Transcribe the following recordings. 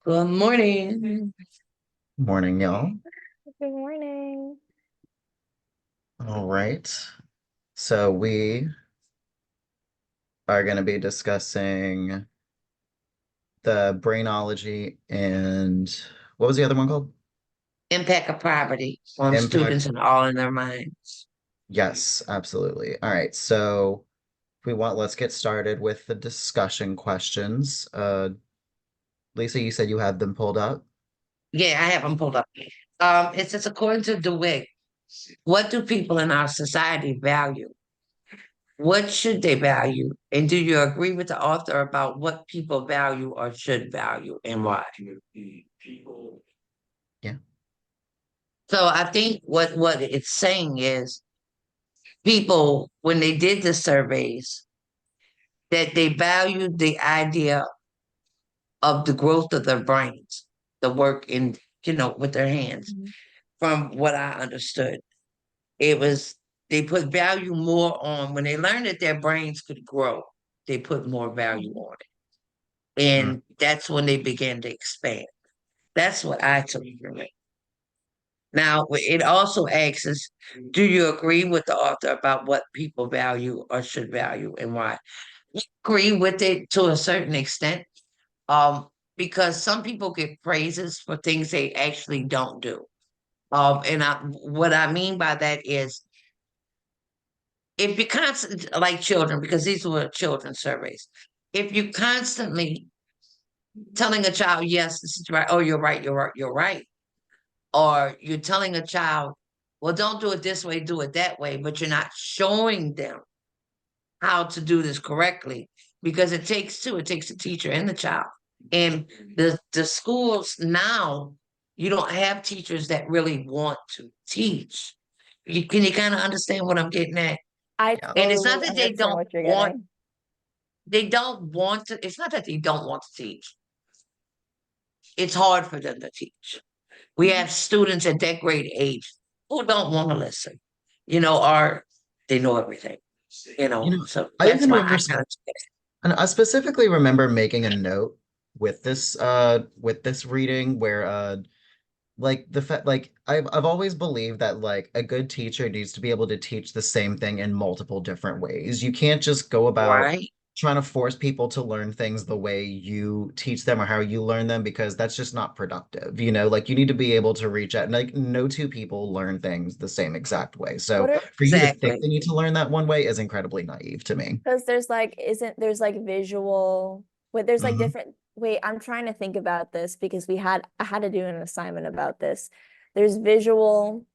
Good morning. Morning, y'all. Good morning. All right. So we are going to be discussing the Brainology and what was the other one called? Impact of poverty on Impact. students and all in their minds. Yes, absolutely. All right. So if we want, let's get started with the discussion questions. Lisa, you said you had them pulled up. Yeah, I have them pulled up. It says according to DeWitt, what do people in our society value? What should they value? And do you agree with the author about what people value or should value and why? Yeah. So I think what it's saying is people, when they did the surveys, that they valued the idea of the growth of their brains, the work in, with their hands. Mhm. From what I understood, it was they put value more on when they learned that their brains could grow, they put more value Mhm. on it. Mm. And that's when they began to expand. That's what I took from it. Now, it also asks us, do you agree with the author about what people value or should value and why? I agree with it to a certain extent. Um, because some people get praises for things they actually don't do. And what I mean by that is if you constantly, like children, because these were children surveys, if you constantly telling a child, yes, this is right, oh, you're right, you're right, you're right, or you're telling a child, well, don't do it this way, do it that way, but you're not showing them how to do this correctly, because it takes two, it takes the teacher and the child. And the schools now, you don't have teachers that really want to teach. Can you kind of understand what I'm getting at? I Yeah. And it's not totally that understand what you're getting. they don't want to, it's not that they don't want to teach. It's hard for them to teach. We Mhm. have students at that grade age who don't want to listen, or they know everything, You know, so I that's even why remember, I kind of, and I specifically remember making a note with this reading where like the fact like I've always believed that like a good teacher needs to be able to teach the same thing in multiple different ways. You can't just go about right? trying to force people to learn things the way you teach them or how you learn them because that's just not productive. Like you need to be able to reach out. Like no two people learn things the same exact way. What So are for you to think Exactly. they need to learn that one way is incredibly naive to me. because there's like isn't there's like visual wait there's like Hmm. different wait I'm trying to think about this because I had to do an assignment about this. There's visual,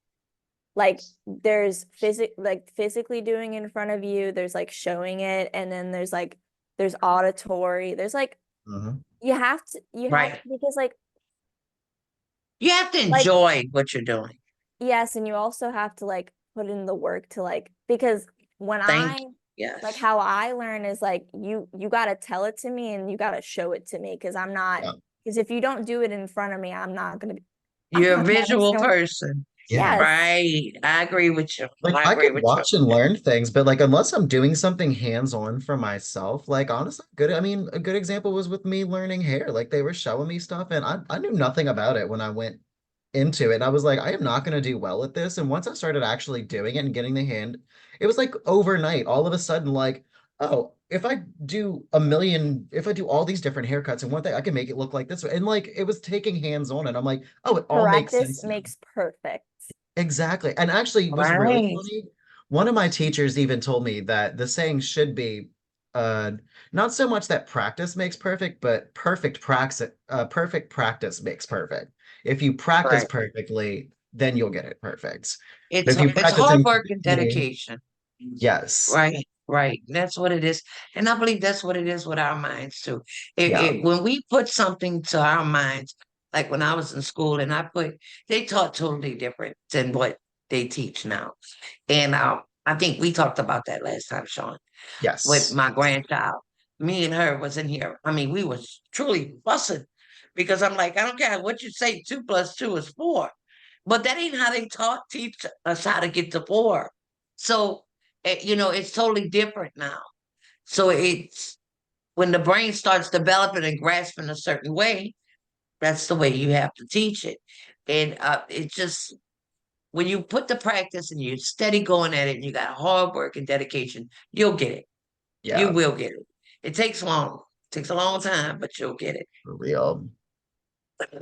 like there's physically doing in front of you, there's like showing it, and then there's auditory, there's like Hmm. you have to Right. because You have to like enjoy what you're doing. yes, and you also have to like put in the work to like because when Thank I you. like Yes. how I learn is like you got to tell it to me and you got to show it to me because Yeah. if you don't do it in front of me, I'm You're a not gonna visual understand what person. Yeah. yes. Right. I agree with you. Like I I agree could with you. watch and learn things, but like unless I'm doing something hands-on for myself, like honestly, a good example was with me learning hair. Like they were showing me stuff and I knew nothing about it when I went into it. And I was like, I am not gonna do well at this. And once I started actually doing it and getting the hand, it was like overnight, all of a sudden, like, oh, if I do all these different haircuts and one thing, I can make it look like this. And like it was taking hands-on and I'm like, oh, it all makes Practice sense now. makes perfect. Exactly. And actually, it was really Right. funny. One of my teachers even told me that the saying should be uh, not so much that practice makes perfect, but perfect practice makes perfect. If you practice Right. perfectly, then you'll get it perfect. But It's if you it's practice hard work and incorrectly, dedication. yes. Right. Right. That's what it is. And I believe that's what it is with our minds too. Yeah. When we put something to our minds, like when I was in school and they taught totally different than what they teach now. And I think we talked about that last time, Sean, with Yes. my grandchild. Me and her was in here. I mean, we was truly fussing because I'm like, I don't care what you say, 2 + 2 is 4. But that ain't how they teach us how to get to 4. So, it's totally different now. So when the brain starts developing and grasping a certain way, that's the way you have to teach it. And it just when you put the practice and you're steady going at it and you got hard work and dedication, you'll get it. You Yeah, will get it. It takes long. It takes a long time, but you'll get it. for real.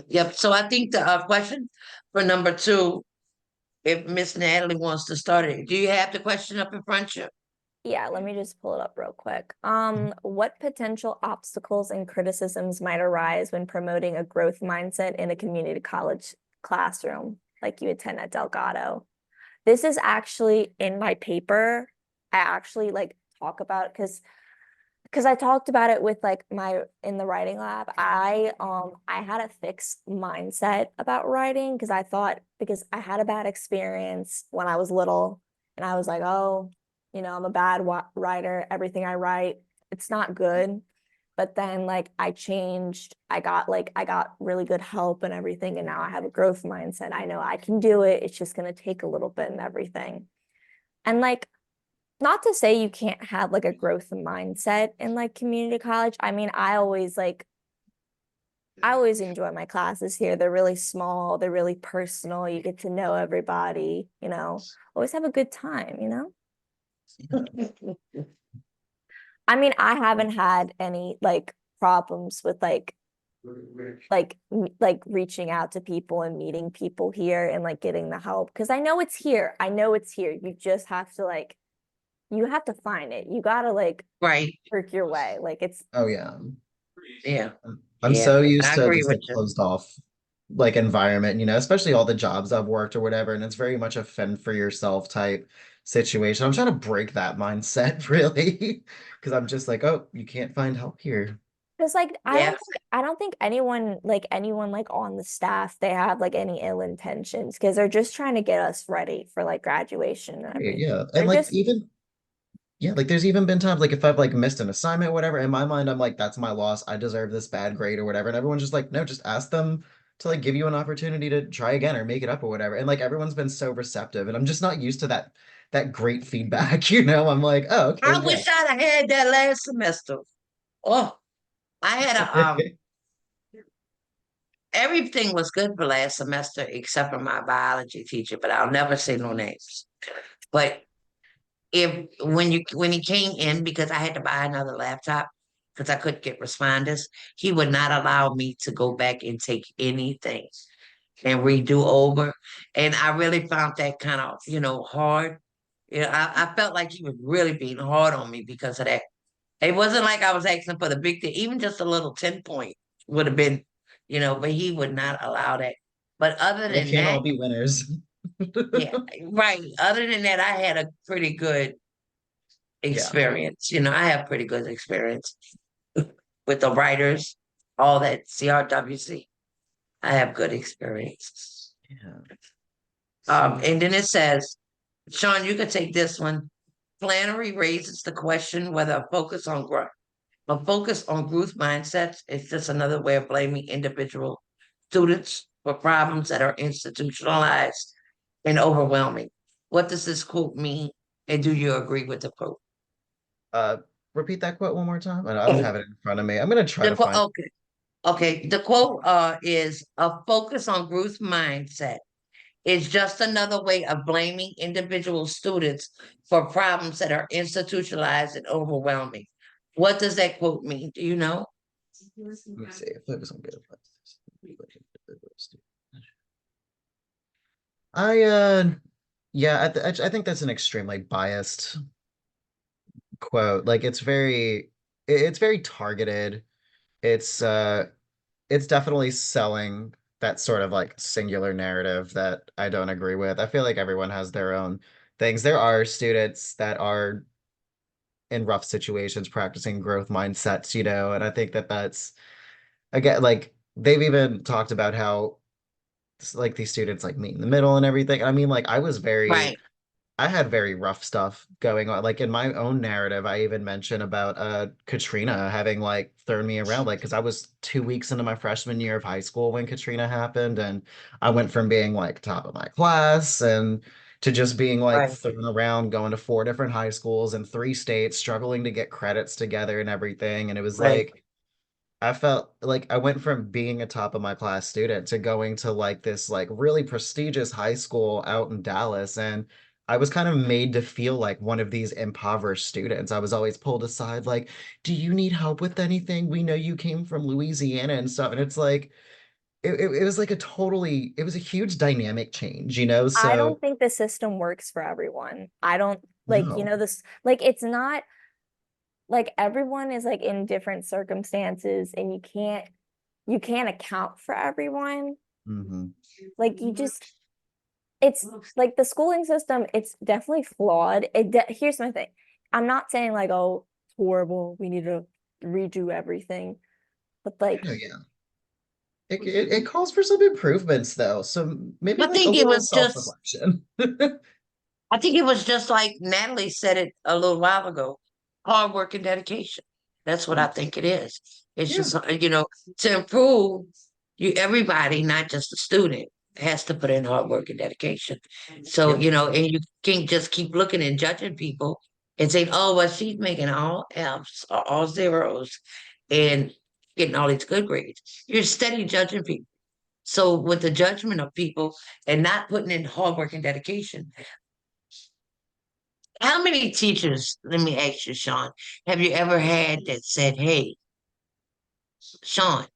Yep. So I think the question for number two, if Miss Natalie wants to start it, do you have the question up in front of you? Yeah, let me just pull it up real quick. What potential obstacles and criticisms might arise when promoting a growth mindset in a community college classroom like you attend at Delgado? This is actually in my paper. I actually like talk about because I talked about it with like my in the writing lab. I had a fixed mindset about writing because I thought because I had a bad experience when I was little and I was like, oh, I'm a bad writer. Everything I write, it's not good. But then like I changed. I got really good help and everything and now I have a growth mindset. I know I can do it. It's just going to take a little bit and everything. And like not to say you can't have like a growth mindset in like community college. I mean, I always enjoy my classes here. They're really small, they're really personal. You get to know everybody, always have a good time. I mean, I haven't had any like problems with like reaching out to people and meeting people here and like getting the help because I know it's here. I know it's here. You just have to like you have to find it. You gotta like Right. work your way. Like it's Oh yeah. Yeah. I'm Yeah. so I used to agree this with like you. closed off like environment, especially all the jobs I've worked or whatever, and it's very much a fend for yourself type situation. I'm trying to break that mindset really, because I'm just like, oh, you can't find help here. because like Yeah. I don't think anyone like on the staff they have like any ill intentions because they're just trying to get us ready for like graduation and Right, everything. yeah. And They're like just even yeah, like there's even been times like if I've like missed an assignment or whatever, in my mind I'm like, that's my loss. I deserve this bad grade or whatever. And everyone's just like, no, just ask them to like give you an opportunity to try again or make it up or whatever. And like everyone's been so receptive and I'm just not used to that great feedback, I'm like, oh, okay, I yeah. wish I'd have had that last semester. Oh, I had a everything was good for last semester except for my biology teacher, but I'll never say no names. But if when he came in because I had to buy another laptop because I couldn't get responders, he would not allow me to go back and take anything and redo over. And I really found that kind of, hard. I felt like he was really being hard on me because of that. It wasn't like I was asking for the big thing, even just a little 10 point would have been, but he would not allow that. But other We than can't that, all be winners. yeah, right. Other than that, I had a pretty good Yeah. experience. I have pretty good experience with the writers, all that CRWC. I have good experiences. Yeah. So And then it says, Sean, you could take this one. Flannery raises the question whether a focus on growth mindsets is just another way of blaming individual students for problems that are institutionalized and overwhelming. What does this quote mean? And do you agree with the quote? uh repeat that quote one more time. I don't Oh, have it in front of me. I'm gonna try the to quote. find Okay. Okay. The quote is a focus on growth mindset is just another way of blaming individual students for problems that are institutionalized and overwhelming. What does that quote mean? Do you know? let me see. Focus on good. I yeah, I think that's an extremely biased quote. Like it's very targeted. It's uh it's definitely selling that sort of like singular narrative that I don't agree with. I feel like everyone has their own things. There are students that are in rough situations practicing growth mindsets, and I think that that's again like they've even talked about how like these students like meet in the middle and everything. I mean, like Right. I had very rough stuff going on. Like in my own narrative, I even mentioned about Katrina having like thrown me around, like because I was 2 weeks into my freshman year of high school when Katrina happened, and I went from being like top of my class and to just being like Right, thrown around, going to four different high schools in three states, struggling to get credits together and everything. And it was right. like, I felt like I went from being a top of my class student to going to like this like really prestigious high school out in Dallas, and I was kind of made to feel like one of these impoverished students. I was always pulled aside like, "Do you need help with anything? We know you came from Louisiana and stuff." And it's like it was like it was a huge dynamic change, you know? I don't So think the system works for everyone. I don't like, no. this, like, it's not like everyone is like in different circumstances and you can't account for everyone. Hmm. Like you just it's like the schooling system, it's definitely flawed. Here's my thing. I'm not saying like, oh, it's horrible. We need to redo everything. But like, Oh yeah. It calls for some improvements though. So maybe I like a think it little was just self-reflection. I think it was just like Natalie said it a little while ago, hard work and dedication. That's what I think it is. It's Yeah. just, to improve everybody, not just the student, has to put in hard work and dedication. So, Yeah. and you can't just keep looking and judging people and saying, oh, well, she's making all F's or all zeros and getting all these good grades. You're steady judging people. So with the judgment of people and not putting in hard work and dedication, how many teachers, let me ask you, Sean, have you ever had that said, hey, Sean,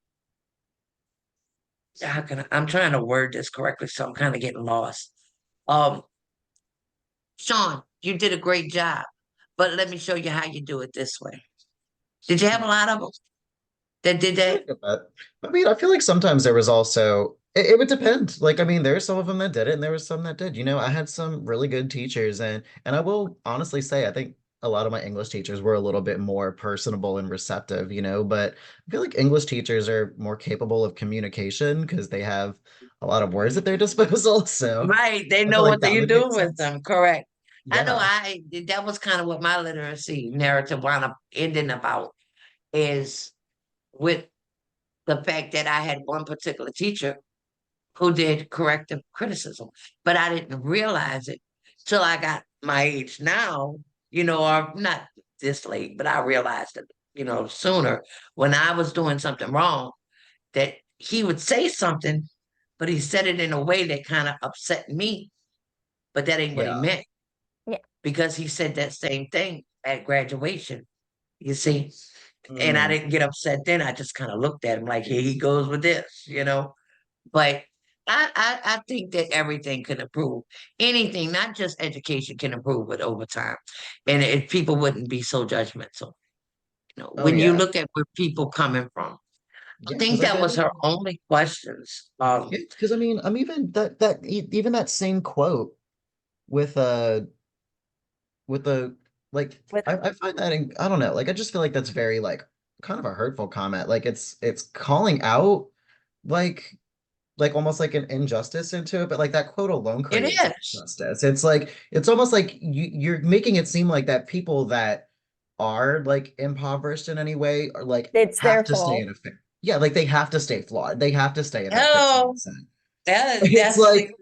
I'm trying to word this correctly, so I'm kind of getting lost. Um, Sean, you did a great job, but let me show you how you do it this way. Did you have a lot of them that did I that? get that. I mean, I feel like sometimes there was also it would depend. Like, I mean, there were some of them that did it, and there was some that did. You know, I had some really good teachers, and I will honestly say, I think a lot of my English teachers were a little bit more personable and receptive. You know, but I feel like English teachers are more capable of communication because they have a lot of words at their disposal. So Right, they I feel know like what that you're would make doing with sense. them, correct. I know Yeah. that was kind of what my literacy narrative wound up ending about is with the fact that I had one particular teacher who did corrective criticism, but I didn't realize it till I got my age now, or not this late, but I realized it, sooner when I was doing something wrong that he would say something, but he said it in a way that kind of upset me, but that ain't what he Yeah. meant yeah. because he said that same thing at graduation, you see. And I Mm. didn't get upset then. I just kind of looked at him like, here he goes with this. But I think that everything can improve. Anything, not just education, can improve with over time. And if people wouldn't be so judgmental. Oh When you yeah. look at where people coming from. I Yeah, because think like that I was her mean, only questions. yeah, because I mean, I'm even even that same quote with with the like With I find that I don't know, like I just feel like that's very like kind of a hurtful comment. Like it's calling out like almost like an injustice into it, but like that quote alone It creates an is. injustice. It's like it's almost like you're making it seem like that people that are like impoverished in any way are like it's have their to stay fault. in a yeah, like they have to stay flawed. They have to stay in that Oh, 15%. that is It's like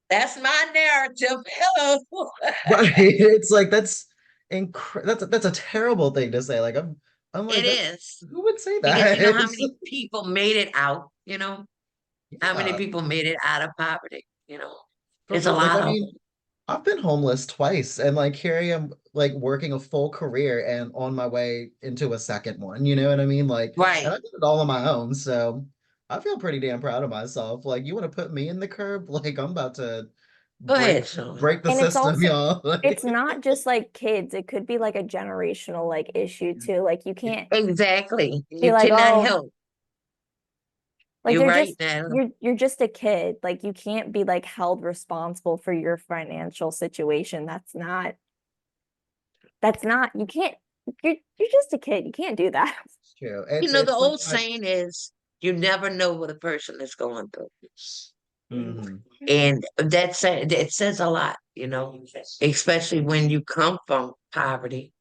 that's my narrative. Hello. right. It's like that's a terrible thing to say. Like I'm It like that is. who would say Because you know how that? many people made it out. How many Yeah, people made it out of poverty? for It's a real. Like lot I of mean, them. I've been homeless twice and like here I am like working a full career and on my way into a second one, you know what I mean? Like and Right. I did it all on my own, so I feel pretty damn proud of myself. Like you want to put me in the curb? Like I'm about to Go ahead, Sean. break the And it's system, also y'all. it's Like not just like kids, it could be like a generational like issue too. Like you can't Exactly. be You like, cannot oh, help. like You're they're right just now. you're just a kid. Like you can't be like held responsible for your financial situation. That's not you can't you're just a kid. You can't do that. it's true. The It's like old saying is, you never know what a person is going through. mhm. And it says a lot, especially when you come from poverty.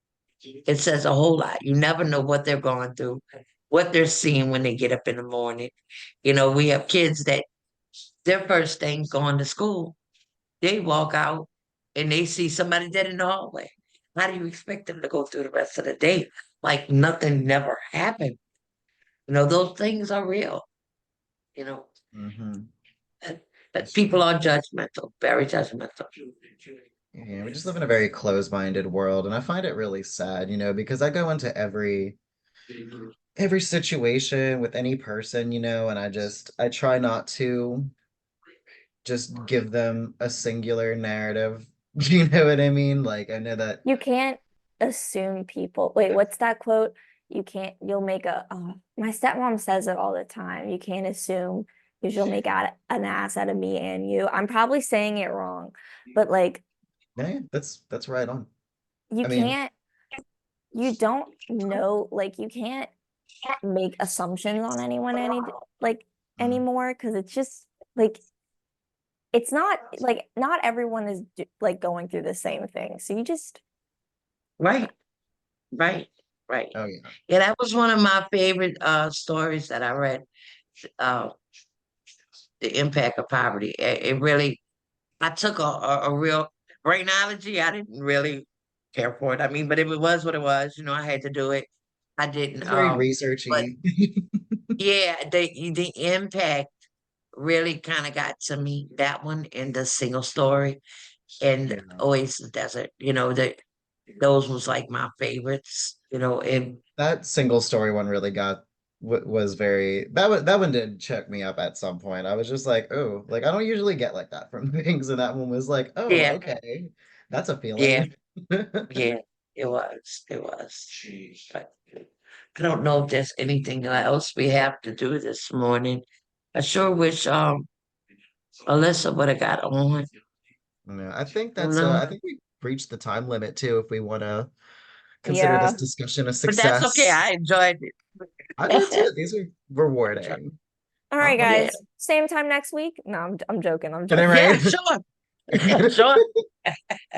It says a whole lot. You never know what they're going through, what they're seeing when they get up in the morning. We have kids that their first thing going to school, they walk out. and they see somebody dead in the hallway. How do you expect them to go through the rest of the day like nothing never happened? Those things are real, you know, Hmm. and, That's people true. are judgmental, very judgmental. Yeah, we just live in a very closed-minded world, and I find it really sad, because I go into every situation with any person, and I try not to just give them a singular narrative. You know what I mean? Like I know that You can't assume people. Wait, what's that quote? You'll make my stepmom says it all the time. You can't assume because you'll make an ass out of me and you. I'm probably saying it wrong, but like yeah, that's right on. you I mean, can't, you don't know, like you can't make assumptions on anyone like mm, anymore because it's just like it's not like not everyone is like going through the same thing. So you just Right, right, right. oh yeah. Yeah, that was one of my favorite stories that I read. Uh, the impact of poverty. It really, I took a real Brainology. I didn't really care for it. I mean, but if it was what it was, I had to do it. I didn't. It's very But researchy. yeah, the impact really kind of got to me, that one and the single story and Yeah. Oasis Desert. That those was like my favorites. And That single story one really got was very that one did check me up at some point. I was just like, oh, like I don't usually get like that from things, and that one was like, oh, yeah, okay, that's a yeah, feeling. yeah, it was. But I don't know if there's anything else we have to do this morning. I sure wish Alyssa would have got on. Yeah, I think You that's know, I think we reached the time limit too if we want to consider this yeah. discussion a but that's okay. success. I enjoyed I did it. too. These are rewarding. All All right, right. Yeah, guys. Same time next week. No, I'm joking. I'm Getting joking. yeah, right. sure, sure.